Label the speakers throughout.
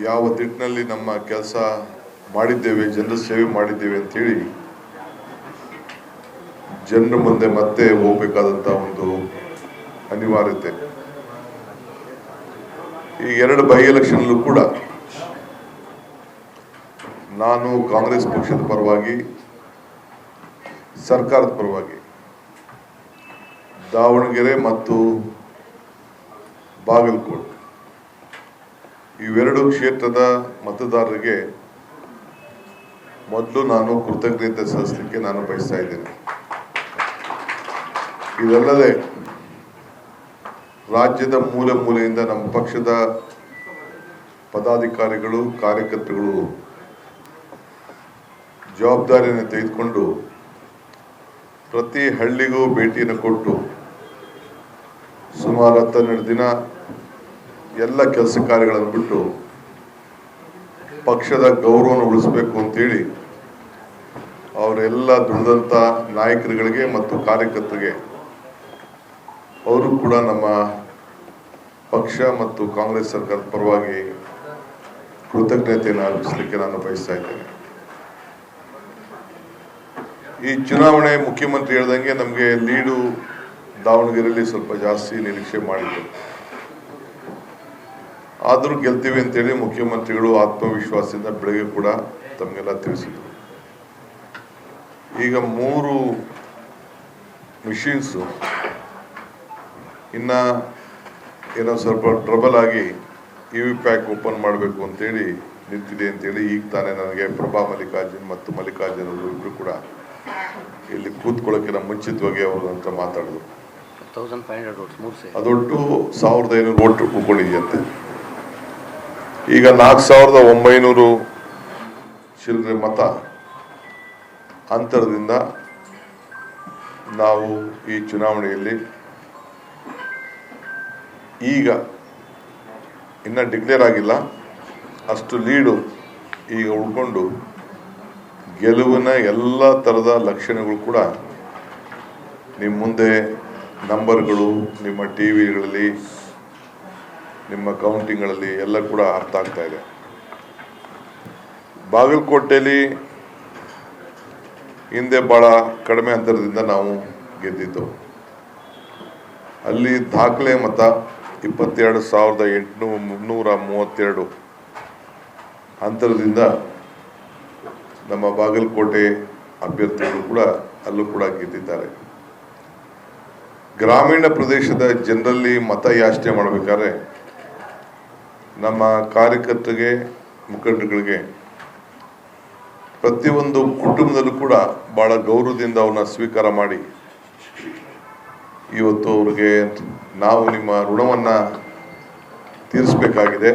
Speaker 1: ಯಾವ ದಿಟ್ಟಿನಲ್ಲಿ ನಮ್ಮ ಕೆಲಸ ಮಾಡಿದ್ದೇವೆ, ಜನರ ಸೇವೆ ಮಾಡಿದ್ದೇವೆ ಅಂತೇಳಿ ಜನರ ಮುಂದೆ ಮತ್ತೆ ಹೋಗಬೇಕಾದಂಥ ಒಂದು ಅನಿವಾರ್ಯತೆ. ಈ 2 ಬೈ ಎಲೆಕ್ಷನ್ಲೂ ಕೂಡ ನಾನು ಕಾಂಗ್ರೆಸ್ ಪಕ್ಷದ ಪರವಾಗಿ, ಸರ್ಕಾರದ ಪರವಾಗಿ ದಾವಣಗೆರೆ ಮತ್ತು ಬಾಗಲಕೋಟೆ ಇವೆರಡು ಕ್ಷೇತ್ರದ ಮತದಾರರಿಗೆ ಮೊದಲು ನಾನು ಕೃತಜ್ಞತೆ ಸಲ್ಲಿಸಲಿಕ್ಕೆ ನಾನು ಬಯಸ್ತಾ ಇದ್ದೇನೆ. ಇದಲ್ಲದೆ ರಾಜ್ಯದ ಮೂಲೆ ಮೂಲೆಯಿಂದ ನಮ್ಮ ಪಕ್ಷದ ಪದಾಧಿಕಾರಿಗಳು, ಕಾರ್ಯಕರ್ತರುಗಳು ಜವಾಬ್ದಾರಿಯನ್ನು ತೆಗೆದುಕೊಂಡು ಪ್ರತಿ ಹಳ್ಳಿಗೂ ಭೇಟಿಯನ್ನು ಕೊಟ್ಟು ಸುಮಾರು 12 ದಿನ ಎಲ್ಲ ಕೆಲಸ ಕಾರ್ಯಗಳನ್ನು ಬಿಟ್ಟು ಪಕ್ಷದ ಗೌರವವನ್ನು ಉಳಿಸಬೇಕು ಅಂತೇಳಿ ಅವರೆಲ್ಲ ದುಡಿದಂಥ ನಾಯಕರುಗಳಿಗೆ ಮತ್ತು ಕಾರ್ಯಕರ್ತರಿಗೆ ಅವರು ಕೂಡ ನಮ್ಮ ಪಕ್ಷ ಮತ್ತು ಕಾಂಗ್ರೆಸ್ ಸರ್ಕಾರದ ಪರವಾಗಿ ಕೃತಜ್ಞತೆಯನ್ನು ಅರ್ಪಿಸಲಿಕ್ಕೆ ನಾನು ಬಯಸ್ತಾ ಇದ್ದೇನೆ. ಈ ಚುನಾವಣೆ ಮುಖ್ಯಮಂತ್ರಿ ಹೇಳ್ದಂಗೆ ನಮಗೆ ಲೀಡು ದಾವಣಗೆರೆಯಲ್ಲಿ ಸ್ವಲ್ಪ ಜಾಸ್ತಿ ನಿರೀಕ್ಷೆ ಮಾಡಿದ್ರು. ಆದರೂ ಗೆಲ್ತೀವಿ ಅಂತೇಳಿ ಮುಖ್ಯಮಂತ್ರಿಗಳು ಆತ್ಮವಿಶ್ವಾಸದಿಂದ ಬೆಳಗ್ಗೆ ಕೂಡ ತಮಗೆಲ್ಲ ತಿಳಿಸಿದರು. ಈಗ 3 ಮಿಷಿನ್ಸು ಇನ್ನು ಏನೋ ಸ್ವಲ್ಪ ಟ್ರಬಲ್ ಆಗಿ EVPAT ಓಪನ್ ಮಾಡಬೇಕು ಅಂತೇಳಿ ನಿಂತಿದೆ ಅಂತೇಳಿ ಈಗ ತಾನೇ ನನಗೆ ಪ್ರಭಾ ಮಲ್ಲಿಕಾರ್ಜುನ್ ಮತ್ತು ಮಲ್ಲಿಕಾರ್ಜುನ್ ಅವರು ಇಬ್ಬರು ಕೂಡ ಇಲ್ಲಿ ಕೂತ್ಕೊಳ್ಳೋಕ್ಕಿಂತ ಮುಂಚಿತವಾಗಿ ಅವರು ಅಂತ ಮಾತಾಡಿದ್ರು. ಅದೊಟ್ಟು 1500 ವೋಟ್ ಉಳ್ಕೊಂಡಿದೆಯಂತೆ. ಈಗ 4900 ಚಿಲ್ಲರೆ ಮತ ಅಂತರದಿಂದ ನಾವು ಈ ಚುನಾವಣೆಯಲ್ಲಿ ಈಗ ಇನ್ನು ಡಿಕ್ಲೇರ್ ಆಗಿಲ್ಲ, ಅಷ್ಟು ಲೀಡು ಈಗ ಉಳ್ಕೊಂಡು ಗೆಲುವಿನ ಎಲ್ಲ ಥರದ ಲಕ್ಷಣಗಳು ಕೂಡ ನಿಮ್ಮ ಮುಂದೆ ನಂಬರ್ಗಳು, ನಿಮ್ಮ ಟಿ ವಿಗಳಲ್ಲಿ, ನಿಮ್ಮ ಕೌಂಟಿಂಗ್ಗಳಲ್ಲಿ ಎಲ್ಲ ಕೂಡ ಅರ್ಥ ಆಗ್ತಾ ಇದೆ. ಬಾಗಲಕೋಟೆಯಲ್ಲಿ ಹಿಂದೆ ಭಾಳ ಕಡಿಮೆ ಅಂತರದಿಂದ ನಾವು ಗೆದ್ದಿದ್ದು. ಅಲ್ಲಿ ದಾಖಲೆ ಮತ 22,832 ಅಂತರದಿಂದ ನಮ್ಮ ಬಾಗಲಕೋಟೆ ಅಭ್ಯರ್ಥಿಗಳು ಕೂಡ ಅಲ್ಲೂ ಕೂಡ ಗೆದ್ದಿದ್ದಾರೆ. ಗ್ರಾಮೀಣ ಪ್ರದೇಶದ ಜನರಲ್ಲಿ ಮತ ಯಾಚನೆ ಮಾಡಬೇಕಾದ್ರೆ ನಮ್ಮ ಕಾರ್ಯಕರ್ತರಿಗೆ, ಮುಖಂಡರುಗಳಿಗೆ ಪ್ರತಿಯೊಂದು ಕುಟುಂಬದಲ್ಲೂ ಕೂಡ ಭಾಳ ಗೌರವದಿಂದ ಅವ್ರನ್ನ ಸ್ವೀಕಾರ ಮಾಡಿ ಇವತ್ತು ಅವ್ರಿಗೆ ನಾವು ನಿಮ್ಮ ಋಣವನ್ನು ತೀರಿಸಬೇಕಾಗಿದೆ,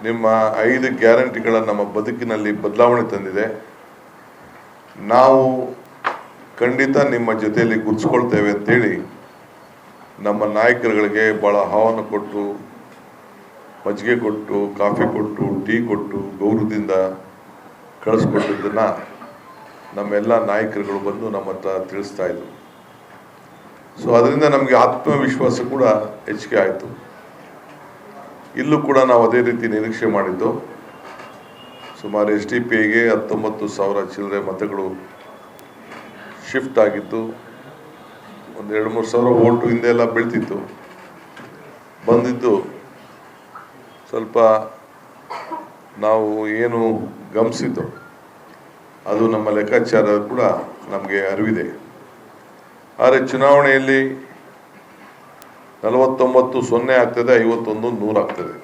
Speaker 1: ನಿಮ್ಮ 5 ಗ್ಯಾರಂಟಿಗಳ ನಮ್ಮ ಬದುಕಿನಲ್ಲಿ ಬದಲಾವಣೆ ತಂದಿದೆ, ನಾವು ಖಂಡಿತ ನಿಮ್ಮ ಜೊತೆಯಲ್ಲಿ ಗುರ್ಸ್ಕೊಳ್ತೇವೆ ಅಂತೇಳಿ ನಮ್ಮ ನಾಯಕರುಗಳಿಗೆ ಭಾಳ ಆಹ್ವಾನ ಕೊಟ್ಟು, ಮಜ್ಜಿಗೆ ಕೊಟ್ಟು, ಕಾಫಿ ಕೊಟ್ಟು, ಟೀ ಕೊಟ್ಟು ಗೌರವದಿಂದ ಕಳಿಸ್ಕೊಟ್ಟಿದ್ದನ್ನು ನಮ್ಮೆಲ್ಲ ನಾಯಕರುಗಳು ಬಂದು ನಮ್ಮ ಹತ್ರ ತಿಳಿಸ್ತಾ ಇದ್ರು. ಸೊ ಅದರಿಂದ ನಮಗೆ ಆತ್ಮವಿಶ್ವಾಸ ಕೂಡ ಹೆಚ್ಚಿಗೆ ಆಯಿತು. ಇಲ್ಲೂ ಕೂಡ ನಾವು ಅದೇ ರೀತಿ ನಿರೀಕ್ಷೆ ಮಾಡಿದ್ದು. ಸುಮಾರು SDPIಗೆ 19,000 ಚಿಲ್ಲರೆ ಮತಗಳು ಶಿಫ್ಟ್ ಆಗಿತ್ತು. ಒಂದು 2-3 ಸಾವಿರ ವೋಟು ಹಿಂದೆ ಎಲ್ಲ ಬೀಳ್ತಿತ್ತು. ಬಂದಿದ್ದು ಸ್ವಲ್ಪ ನಾವು ಏನು ಗಮನಿಸಿದ್ದು ಅದು ನಮ್ಮ ಲೆಕ್ಕಾಚಾರ ಕೂಡ ನಮಗೆ ಅರಿವಿದೆ. ಆದರೆ ಚುನಾವಣೆಯಲ್ಲಿ 49-0 ಆಗ್ತದೆ, 51-100 ಆಗ್ತದೆ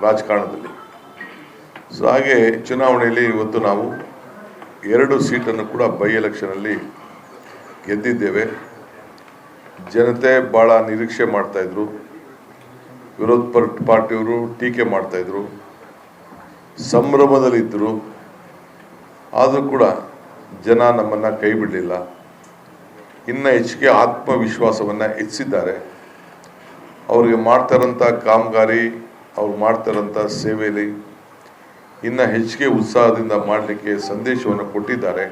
Speaker 1: ರಾಜಕಾರಣದಲ್ಲಿ. ಸೊ ಹಾಗೆ ಚುನಾವಣೆಯಲ್ಲಿ ಇವತ್ತು ನಾವು 2 ಸೀಟನ್ನು ಕೂಡ ಬೈ ಎಲೆಕ್ಷನಲ್ಲಿ ಗೆದ್ದಿದ್ದೇವೆ. ಜನತೆ ಭಾಳ ನಿರೀಕ್ಷೆ ಮಾಡ್ತಾಯಿದ್ರು, ವಿರೋಧ ಪಾರ್ಟಿಯವರು ಟೀಕೆ ಮಾಡ್ತಾಯಿದ್ರು, ಸಂಭ್ರಮದಲ್ಲಿದ್ದರು. ಆದರೂ ಕೂಡ ಜನ ನಮ್ಮನ್ನು ಕೈ ಬಿಡಲಿಲ್ಲ. ಇನ್ನು ಹೆಚ್ಚಿಗೆ ಆತ್ಮವಿಶ್ವಾಸವನ್ನು ಹೆಚ್ಚಿದ್ದಾರೆ. ಅವ್ರಿಗೆ ಮಾಡ್ತಾರಂಥ ಕಾಮಗಾರಿ, ಅವ್ರು ಮಾಡ್ತಾರಂಥ ಸೇವೆಯಲ್ಲಿ ಇನ್ನು ಹೆಚ್ಚಿಗೆ ಉತ್ಸಾಹದಿಂದ ಮಾಡಲಿಕ್ಕೆ ಸಂದೇಶವನ್ನು ಕೊಟ್ಟಿದ್ದಾರೆ.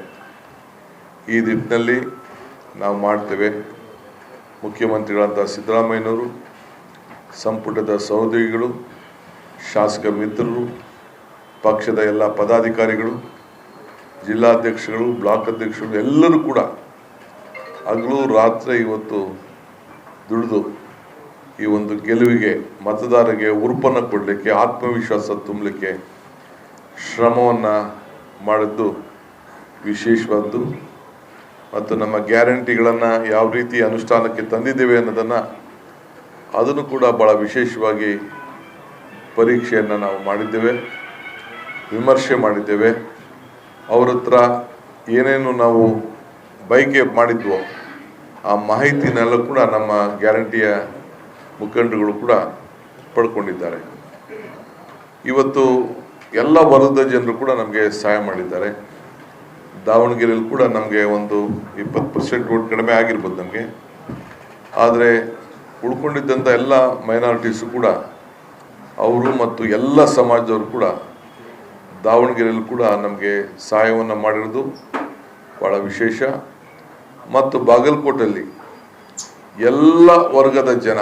Speaker 1: ಈ ನಿಟ್ಟಿನಲ್ಲಿ ನಾವು ಮಾಡ್ತೇವೆ. ಮುಖ್ಯಮಂತ್ರಿಗಳಾದ ಸಿದ್ದರಾಮಯ್ಯನವರು, ಸಂಪುಟದ ಸಹೋದ್ಯೋಗಿಗಳು ಶಾಸಕ ಮಿತ್ರರು, ಪಕ್ಷದ ಎಲ್ಲ ಪದಾಧಿಕಾರಿಗಳು, ಜಿಲ್ಲಾಧ್ಯಕ್ಷಗಳು, ಬ್ಲಾಕ್ ಅಧ್ಯಕ್ಷರು ಎಲ್ಲರೂ ಕೂಡ ಹಗಲು ರಾತ್ರಿ ಇವತ್ತು ದುಡಿದು ಈ ಒಂದು ಗೆಲುವಿಗೆ ಮತದಾರರಿಗೆ ಉರುಪನ್ನು ಕೊಡಲಿಕ್ಕೆ, ಆತ್ಮವಿಶ್ವಾಸ ತುಂಬಲಿಕ್ಕೆ ಶ್ರಮವನ್ನು ಮಾಡಿದ್ದು ವಿಶೇಷವಾದ್ದು. ಮತ್ತು ನಮ್ಮ ಗ್ಯಾರಂಟಿಗಳನ್ನು ಯಾವ ರೀತಿ ಅನುಷ್ಠಾನಕ್ಕೆ ತಂದಿದ್ದೇವೆ ಅನ್ನೋದನ್ನು ಅದನ್ನು ಕೂಡ ಭಾಳ ವಿಶೇಷವಾಗಿ ಪರೀಕ್ಷೆಯನ್ನು ನಾವು ಮಾಡಿದ್ದೇವೆ, ವಿಮರ್ಶೆ ಮಾಡಿದ್ದೇವೆ. ಅವ್ರ ಹತ್ರ ಏನೇನು ನಾವು ಬೈಕೆ ಮಾಡಿದ್ವೋ ಆ ಮಾಹಿತಿನೆಲ್ಲ ಕೂಡ ನಮ್ಮ ಗ್ಯಾರಂಟಿಯ ಮುಖಂಡರುಗಳು ಕೂಡ ಪಡ್ಕೊಂಡಿದ್ದಾರೆ. ಇವತ್ತು ಎಲ್ಲ ವರ್ಗದ ಜನರು ಕೂಡ ನಮಗೆ ಸಹಾಯ ಮಾಡಿದ್ದಾರೆ. ದಾವಣಗೆರೆಯಲ್ಲಿ ಕೂಡ ನಮಗೆ ಒಂದು 20% ವೋಟ್ ಕಡಿಮೆ ಆಗಿರ್ಬೋದು ನಮಗೆ, ಆದರೆ ಉಳ್ಕೊಂಡಿದ್ದಂಥ ಎಲ್ಲ ಮೈನಾರಿಟೀಸು ಕೂಡ ಅವರು ಮತ್ತು ಎಲ್ಲ ಸಮಾಜದವರು ಕೂಡ ದಾವಣಗೆರೆಯಲ್ಲಿ ಕೂಡ ನಮಗೆ ಸಹಾಯವನ್ನು ಮಾಡಿರೋದು ಭಾಳ ವಿಶೇಷ. ಮತ್ತು ಬಾಗಲಕೋಟೆಯಲ್ಲಿ ಎಲ್ಲ ವರ್ಗದ ಜನ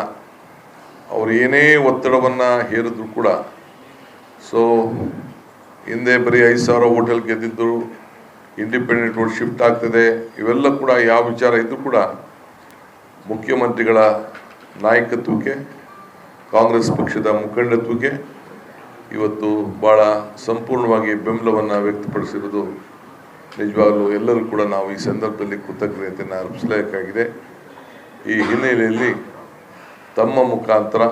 Speaker 1: ಅವರು ಏನೇ ಒತ್ತಡವನ್ನು ಹೇರಿದ್ರು ಕೂಡ, ಸೊ ಹಿಂದೆ ಬರೀ 5,000 ಹೋಟೆಲ್ ಗೆದ್ದಿದ್ದು, ಇಂಡಿಪೆಂಡೆಂಟ್ ವೋಟ್ ಶಿಫ್ಟ್ ಆಗ್ತದೆ, ಇವೆಲ್ಲ ಕೂಡ ಯಾವ ವಿಚಾರ ಇದ್ದರೂ ಕೂಡ ಮುಖ್ಯಮಂತ್ರಿಗಳ ನಾಯಕತ್ವಕ್ಕೆ, ಕಾಂಗ್ರೆಸ್ ಪಕ್ಷದ ಮುಖಂಡತ್ವಕ್ಕೆ ಇವತ್ತು ಭಾಳ ಸಂಪೂರ್ಣವಾಗಿ ಬೆಂಬಲವನ್ನು ವ್ಯಕ್ತಪಡಿಸಿರೋದು ನಿಜವಾಗಲೂ ಎಲ್ಲರೂ ಕೂಡ ನಾವು ಈ ಸಂದರ್ಭದಲ್ಲಿ ಕೃತಜ್ಞತೆಯನ್ನು ಅರ್ಪಿಸಲೇಬೇಕಾಗಿದೆ. ಈ ಹಿನ್ನೆಲೆಯಲ್ಲಿ ತಮ್ಮ ಮುಖಾಂತರ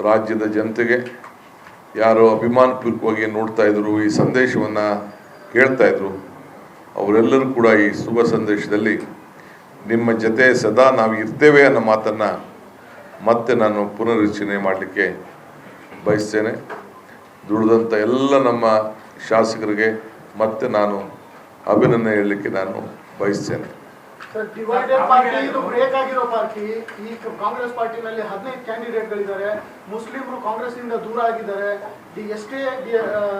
Speaker 1: ರಾಜ್ಯದ ಜನತೆಗೆ ಯಾರು ಅಭಿಮಾನಪೂರ್ವಕವಾಗಿ ನೋಡ್ತಾ ಇದ್ರು, ಈ ಸಂದೇಶವನ್ನು ಕೇಳ್ತಾ ಇದ್ರು, ಅವರೆಲ್ಲರೂ ಕೂಡ ಈ ಶುಭ ಸಂದೇಶದಲ್ಲಿ ನಿಮ್ಮ ಜೊತೆ ಸದಾ ನಾವು ಇರ್ತೇವೆ ಅನ್ನೋ ಮಾತನ್ನು ಮತ್ತೆ ನಾನು ಪುನರುಚ್ಚರಣೆ ಮಾಡಲಿಕ್ಕೆ ಬಯಸ್ತೇನೆ. ದುಡಿದಂಥ ಎಲ್ಲ ನಮ್ಮ ಶಾಸಕರಿಗೆ ಮತ್ತೆ ನಾನು ಅಭಿನಂದನೆ ಹೇಳಲಿಕ್ಕೆ ನಾನು ಬಯಸ್ತೇನೆ.
Speaker 2: ಸರ್, ಡಿವೈಡೆಡ್ ಪಾರ್ಟಿ, ಇದು ಬ್ರೇಕ್ ಆಗಿರೋ ಪಾರ್ಟಿ. ಈ ಕಾಂಗ್ರೆಸ್ ಪಾರ್ಟಿನಲ್ಲಿ 15 ಕ್ಯಾಂಡಿಡೇಟ್ಗಳಿದ್ದಾರೆ. ಮುಸ್ಲಿಮರು ಕಾಂಗ್ರೆಸ್ ಇಂದ ದೂರ ಆಗಿದ್ದಾರೆ. ಎಷ್ಟೇ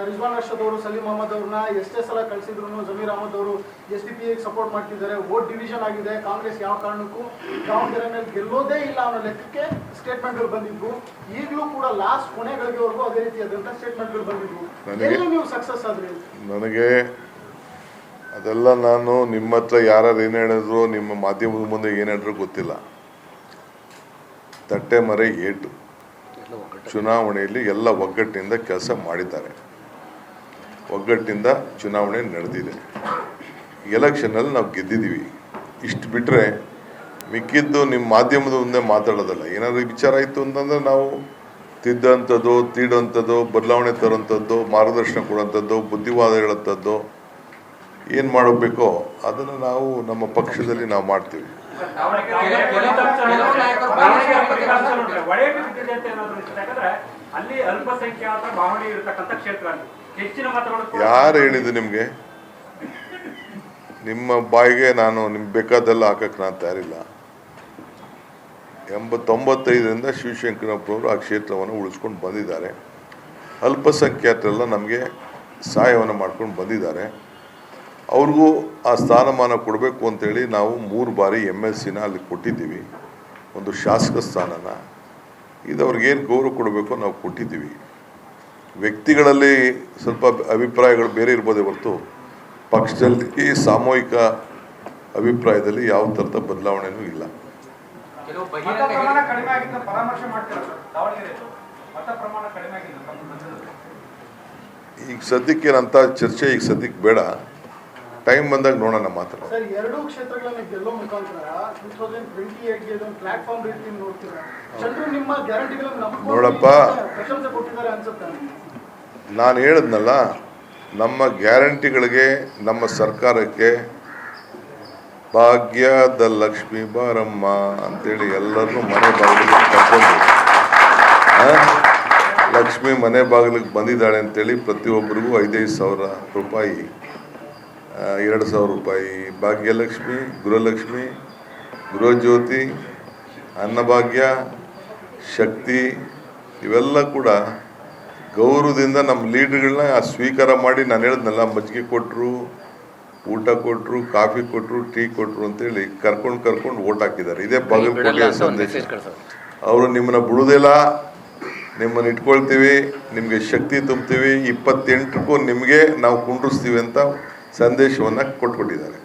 Speaker 2: ರಿಜ್ವಾನ್ ಅರ್ಷದ್ ಅವರು ಸಲೀಂ ಅಹಮದ್ ಅವ್ರನ್ನ ಎಷ್ಟೇ ಸಲ ಕಳಿಸಿದ್ರು ಜಮೀರ್ ಅಹಮದ್ ಅವರು SDP ಸಪೋರ್ಟ್ ಮಾಡ್ತಿದ್ದಾರೆ. ವೋಟ್ ಡಿವಿಷನ್ ಆಗಿದೆ. ಕಾಂಗ್ರೆಸ್ ಯಾವ ಕಾರಣಕ್ಕೂ ದಾವಣಗೆರೆನಲ್ಲಿ ಗೆಲ್ಲೋದೇ ಇಲ್ಲ ಅನ್ನೋ ಲೆಕ್ಕಕ್ಕೆ ಸ್ಟೇಟ್ಮೆಂಟ್ಗಳು ಬಂದಿದ್ವು. ಈಗಲೂ ಕೂಡ ಲಾಸ್ಟ್ ಕೊನೆಗಳಿಗೆವರೆಗೂ ಅದೇ ರೀತಿಯಾದಂಥ ಸ್ಟೇಟ್ಮೆಂಟ್ಗಳು ಬಂದಿದ್ವು. ಎಲ್ಲಿ ನೀವು ಸಕ್ಸಸ್ ಆದ್ರಿ?
Speaker 1: ನನಗೆ ಅದೆಲ್ಲ ನಾನು ನಿಮ್ಮ ಹತ್ರ ಯಾರು ಏನು ಹೇಳಿದ್ರು, ನಿಮ್ಮ ಮಾಧ್ಯಮದ ಮುಂದೆ ಏನು ಹೇಳಿದ್ರು ಗೊತ್ತಿಲ್ಲ. ತಟ್ಟೆ ಮರೆ ಏಟು ಚುನಾವಣೆಯಲ್ಲಿ ಎಲ್ಲ ಒಗ್ಗಟ್ಟಿನಿಂದ ಕೆಲಸ ಮಾಡಿದ್ದಾರೆ. ಒಗ್ಗಟ್ಟಿನಿಂದ ಚುನಾವಣೆ ನಡೆದಿದೆ. ಎಲೆಕ್ಷನಲ್ಲಿ ನಾವು ಗೆದ್ದಿದ್ದೀವಿ. ಇಷ್ಟು ಬಿಟ್ಟರೆ ಮಿಕ್ಕಿದ್ದು ನಿಮ್ಮ ಮಾಧ್ಯಮದ ಮುಂದೆ ಮಾತಾಡೋದಲ್ಲ. ಏನಾದರೂ ವಿಚಾರ ಆಯಿತು ಅಂತಂದರೆ ನಾವು ತಿದ್ದಂಥದ್ದು, ತೀಡೋಂಥದ್ದು, ಬದಲಾವಣೆ ತರೋಂಥದ್ದು, ಮಾರ್ಗದರ್ಶನ ಕೊಡೋಂಥದ್ದು, ಬುದ್ಧಿವಾದ ಹೇಳೋಂಥದ್ದು ಏನು ಮಾಡಬೇಕೋ ಅದನ್ನು ನಾವು ನಮ್ಮ ಪಕ್ಷದಲ್ಲಿ ನಾವು ಮಾಡ್ತೀವಿ. ಯಾರು ಹೇಳಿದ್ದು ನಿಮಗೆ? ನಿಮ್ಮ ಬಾಯಿಗೆ ನಾನು ನಿಮ್ಗೆ ಬೇಕಾದೆಲ್ಲ ಹಾಕಕ್ಕೆ ನಾನು ತಯಾರಿಲ್ಲ. 95ರಿಂದ ಶಿವಶಂಕರಪ್ಪನವರು ಆ ಕ್ಷೇತ್ರವನ್ನು ಉಳಿಸ್ಕೊಂಡು ಬಂದಿದ್ದಾರೆ. ಅಲ್ಪಸಂಖ್ಯಾತರೆಲ್ಲ ನಮಗೆ ಸಹಾಯವನ್ನು ಮಾಡ್ಕೊಂಡು ಬಂದಿದ್ದಾರೆ. ಅವ್ರಿಗೂ ಆ ಸ್ಥಾನಮಾನ ಕೊಡಬೇಕು ಅಂತೇಳಿ ನಾವು 3 ಬಾರಿ MLCನ ಅಲ್ಲಿ ಕೊಟ್ಟಿದ್ದೀವಿ, ಒಂದು ಶಾಸಕ ಸ್ಥಾನನ. ಇದು ಅವ್ರಿಗೇನು ಗೌರವ ಕೊಡಬೇಕು ನಾವು ಕೊಟ್ಟಿದ್ದೀವಿ. ವ್ಯಕ್ತಿಗಳಲ್ಲಿ ಸ್ವಲ್ಪ ಅಭಿಪ್ರಾಯಗಳು ಬೇರೆ ಇರ್ಬೋದೇ ಹೊರತು ಪಕ್ಷದಲ್ಲಿ ಸಾಮೂಹಿಕ ಅಭಿಪ್ರಾಯದಲ್ಲಿ ಯಾವ ಥರದ ಬದಲಾವಣೆನೂ ಇಲ್ಲ. ಈಗ ಸದ್ಯಕ್ಕೆ ಏನಂತ ಚರ್ಚೆ ಈಗ ಸದ್ಯಕ್ಕೆ ಬೇಡ. ಟೈಮ್ ಬಂದಾಗ ನೋಡೋಣ ಮಾತ್ರ.
Speaker 2: ಸರ್, ಎರಡೂ ಕ್ಷೇತ್ರಗಳನ್ನು ಗೆಲ್ಲೋ ಮುಖಾಂತರ 2028ಗೆ ಒಂದು ಪ್ಲಾಟ್ಫಾರ್ಮ್ ರೀತಿ ನೋಡ್ತೀರಾ? ಜನರು ನಿಮ್ಮ ಗ್ಯಾರಂಟಿಗಳನ್ನು ನಂಬಿಕೊಂಡು
Speaker 1: ನೋಡಪ್ಪ,
Speaker 2: ಪ್ರಶಂಸೆ ಕೊಟ್ಟಿದ್ದಾರೆ ಅನ್ಸುತ್ತೆ.
Speaker 1: ನಾನು ಹೇಳಿದ್ನಲ್ಲ, ನಮ್ಮ ಗ್ಯಾರಂಟಿಗಳಿಗೆ, ನಮ್ಮ ಸರ್ಕಾರಕ್ಕೆ ಭಾಗ್ಯದ ಲಕ್ಷ್ಮಿ ಬಾರಮ್ಮ ಅಂತೇಳಿ ಎಲ್ಲರನ್ನೂ ಮನೆ ಬಾಗಿಲಿಗೆ ಕರ್ಕೊಂಡು ಲಕ್ಷ್ಮಿ ಮನೆ ಬಾಗಿಲಿಗೆ ಬಂದಿದ್ದಾಳೆ ಅಂತೇಳಿ ಪ್ರತಿಯೊಬ್ಬರಿಗೂ 5,000 ರೂಪಾಯಿ, 2,000 ರೂಪಾಯಿ ಭಾಗ್ಯಲಕ್ಷ್ಮಿ, ಗೃಹಲಕ್ಷ್ಮಿ, ಗೃಹಜ್ಯೋತಿ, ಅನ್ನಭಾಗ್ಯ, ಶಕ್ತಿ ಇವೆಲ್ಲ ಕೂಡ ಗೌರವದಿಂದ ನಮ್ಮ ಲೀಡರ್ಗಳನ್ನ ಸ್ವೀಕಾರ ಮಾಡಿ, ನಾನು ಹೇಳಿದ್ನಲ್ಲ, ಮಜ್ಜಿಗೆ ಕೊಟ್ಟರು, ಊಟ ಕೊಟ್ಟರು, ಕಾಫಿ ಕೊಟ್ಟರು, ಟೀ ಕೊಟ್ಟರು ಅಂತೇಳಿ ಕರ್ಕೊಂಡು ಓಟ್ ಹಾಕಿದ್ದಾರೆ. ಇದೇ ಬಾಗಲಕೋಟೆಯ ಸಂದೇಶ. ಅವರು ನಿಮ್ಮನ್ನ ಬಿಡುವುದಿಲ್ಲ, ನಿಮ್ಮನ್ನು ಇಟ್ಕೊಳ್ತೀವಿ, ನಿಮಗೆ ಶಕ್ತಿ ತುಂಬ್ತೀವಿ, 28ಕ್ಕೂ ನಿಮಗೆ ನಾವು ಕುಂಡ್ರಿಸ್ತೀವಿ ಅಂತ ಸಂದೇಶವನ್ನು ಕೊಟ್ಬಿಟ್ಟಿದ್ದಾರೆ.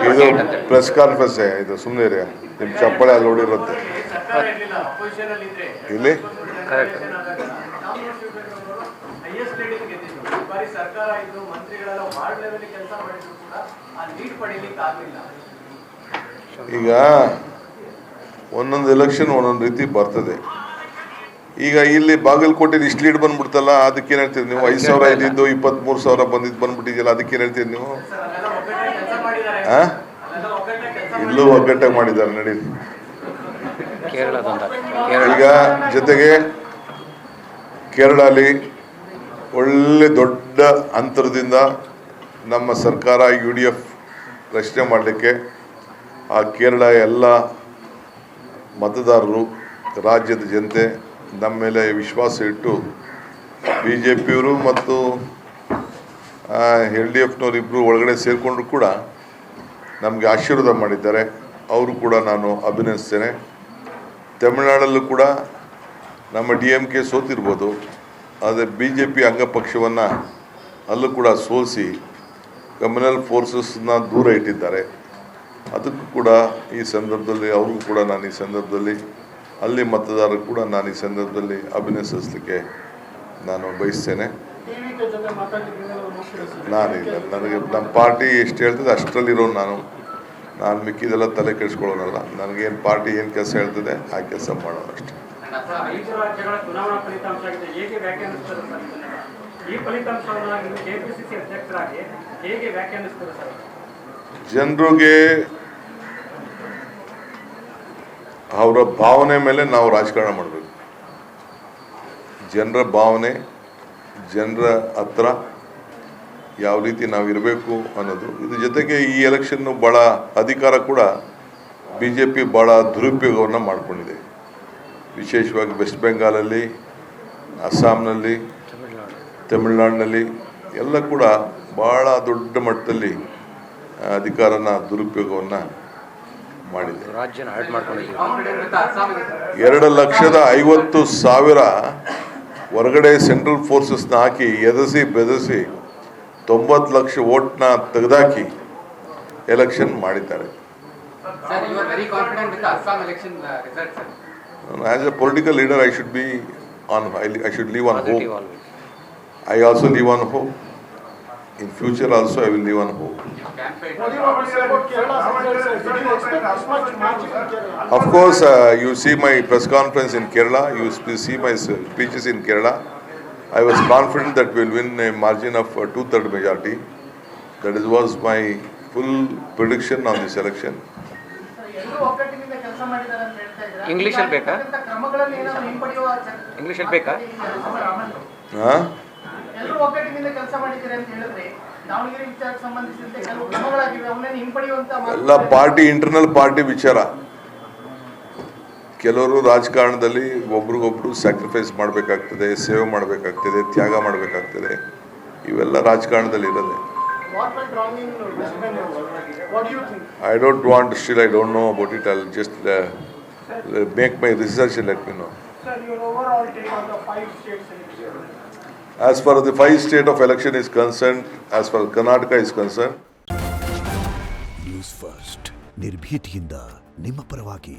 Speaker 1: ಇದು ಪ್ರೆಸ್ ಕಾನ್ಫರೆನ್ಸ್, ಇದು ಸುಮ್ಮನೆ ನಿಮ್ಮ ಚಪ್ಪಳೆ ಅಲ್ಲಿ ನೋಡಿರುತ್ತೆ ಇಲ್ಲಿ. ಈಗ ಒಂದೊಂದು ಎಲೆಕ್ಷನ್ ಒಂದೊಂದು ರೀತಿ ಬರ್ತದೆ. ಈಗ ಇಲ್ಲಿ ಬಾಗಲಕೋಟೆಲಿ ಇಷ್ಟು ಲೀಡ್ ಬಂದ್ಬಿಡ್ತಲ್ಲ, ಅದಕ್ಕೇನು ಹೇಳ್ತೀರಿ ನೀವು? 5,000 ಇದ್ದಿದ್ದು 23,000 ಬಂದ್ಬಿಟ್ಟಿದೆಯಲ್ಲ, ಅದಕ್ಕೇನು ಹೇಳ್ತೀರಿ ನೀವು? ಇಲ್ಲೂ ಒಗ್ಗಟ್ಟಾಗಿ ಮಾಡಿದ್ದಾರೆ ನಡೀಲಿ. ಈಗ ಜೊತೆಗೆ ಕೇರಳಲ್ಲಿ ಒಳ್ಳೆ ದೊಡ್ಡ ಅಂತರದಿಂದ ನಮ್ಮ ಸರ್ಕಾರ UDF ರಚನೆ ಮಾಡಲಿಕ್ಕೆ ಆ ಕೇರಳ ಎಲ್ಲ ಮತದಾರರು, ರಾಜ್ಯದ ಜನತೆ ನಮ್ಮ ಮೇಲೆ ವಿಶ್ವಾಸ ಇಟ್ಟು BJPಯವರು ಮತ್ತು LDFನವರು ಇಬ್ಬರು ಒಳಗಡೆ ಸೇರಿಕೊಂಡ್ರು ಕೂಡ ನಮಗೆ ಆಶೀರ್ವಾದ ಮಾಡಿದ್ದಾರೆ. ಅವರು ಕೂಡ ನಾನು ಅಭಿನಂದಿಸ್ತೇನೆ. ತಮಿಳುನಾಡಲ್ಲೂ ಕೂಡ ನಮ್ಮ DMK ಸೋತಿರ್ಬೋದು, ಆದರೆ BJP ಅಂಗಪಕ್ಷವನ್ನು ಅಲ್ಲೂ ಕೂಡ ಸೋಲಿಸಿ ಕಮ್ಯುನಲ್ ಫೋರ್ಸಸ್ನ ದೂರ ಇಟ್ಟಿದ್ದಾರೆ. ಅದಕ್ಕೂ ಕೂಡ ಈ ಸಂದರ್ಭದಲ್ಲಿ ಅವ್ರಿಗೂ ಕೂಡ ನಾನು ಈ ಸಂದರ್ಭದಲ್ಲಿ ಅಲ್ಲಿ ಮತದಾರರು ಕೂಡ ನಾನು ಈ ಸಂದರ್ಭದಲ್ಲಿ ಅಭಿನಂದಿಸಲಿಕ್ಕೆ ನಾನು ಬಯಸ್ತೇನೆ. ನಾನಿಲ್ಲ, ನನಗೆ ನಮ್ಮ ಪಾರ್ಟಿ ಎಷ್ಟು ಹೇಳ್ತದೆ ಅಷ್ಟರಲ್ಲಿರೋ ನಾನು ಮಿಕ್ಕಿದೆಲ್ಲ ತಲೆ ಕೆಡಿಸ್ಕೊಳ್ಳೋನಲ್ಲ. ನನಗೇನು ಪಾರ್ಟಿ ಏನು ಕೆಲಸ ಹೇಳ್ತದೆ ಆ ಕೆಲಸ ಮಾಡೋಣ ಅಷ್ಟೇ. ಜನರಿಗೆ ಅವರ ಭಾವನೆ ಮೇಲೆ ನಾವು ರಾಜಕಾರಣ ಮಾಡಬೇಕು. ಜನರ ಭಾವನೆ, ಜನರ ಹತ್ರ ಯಾವ ರೀತಿ ನಾವು ಇರಬೇಕು ಅನ್ನೋದು. ಇದ್ರ ಜೊತೆಗೆ ಈ ಎಲೆಕ್ಷನ್ನು ಭಾಳ ಅಧಿಕಾರ ಕೂಡ BJP ಭಾಳ ದುರುಪಯೋಗವನ್ನು ಮಾಡಿಕೊಂಡಿದೆ. ವಿಶೇಷವಾಗಿ ವೆಸ್ಟ್ ಬೆಂಗಾಲಲ್ಲಿ, ಅಸ್ಸಾಂನಲ್ಲಿ, ತಮಿಳುನಾಡಿನಲ್ಲಿ ಎಲ್ಲ ಕೂಡ ಭಾಳ ದೊಡ್ಡ ಮಟ್ಟದಲ್ಲಿ ಅಧಿಕಾರನ ದುರುಪಯೋಗವನ್ನು ಮಾಡಿದೆ. 2,50,000 ಹೊರಗಡೆ ಸೆಂಟ್ರಲ್ ಫೋರ್ಸಸ್ನ ಹಾಕಿ ಎದಸಿ ಬೆದಸಿ 90 ಲಕ್ಷ ವೋಟ್ನ ತೆಗೆದಾಕಿ ಎಲೆಕ್ಷನ್ ಮಾಡಿದ್ದಾರೆ. As a political leader, I should live on hope. I also live on hope. In future also I will live on hope. Of course, you see my press conference in Kerala, you see my speeches in Kerala. I was confident that we will win a margin of 2/3 majority. That was my full prediction on this election.
Speaker 3: English al beka? English al beka?
Speaker 2: ಎಲ್ಲರೂ ಒಗ್ಗಟ್ಟಿನಿಂದ ಕೆಲಸ ಮಾಡಿದ್ದಾರೆ ಅಂತ ಹೇಳಿದ್ರೆ ದಾವಣಗೆರೆ ವಿಚಾರಕ್ಕೆ ಸಂಬಂಧಿಸಿದಂತೆ ಕೆಲವು ಕ್ರಮಗಳಾಗಿವೆ, ಅವನ್ನ ಹಿಂಪಡೆಯುವಂತ
Speaker 1: ಎಲ್ಲ ಪಾರ್ಟಿ ಇಂಟರ್ನಲ್ ಪಾರ್ಟಿ ವಿಚಾರ. ಕೆಲವರು ರಾಜಕಾರಣದಲ್ಲಿ ಒಬ್ರಿಗೊಬ್ರು ಸ್ಯಾಕ್ರಿಫೈಸ್ ಮಾಡಬೇಕಾಗ್ತದೆ, ಸೇವೆ ಮಾಡಬೇಕಾಗ್ತದೆ, ತ್ಯಾಗ ಮಾಡಬೇಕಾಗ್ತದೆ. ಇವೆಲ್ಲ ರಾಜಕಾರಣದಲ್ಲಿ ಇರೋದೆ. I don't want, still I don't know about it. I'll just make my research and let me know.
Speaker 2: Sir, your overall take on the 5 states election?
Speaker 1: As far as the 5 state of election is concerned, as far as Karnataka is concerned,
Speaker 4: news first ನಿರ್ಭೀತಿಯಿಂದ ನಿಮ್ಮ ಪರವಾಗಿ.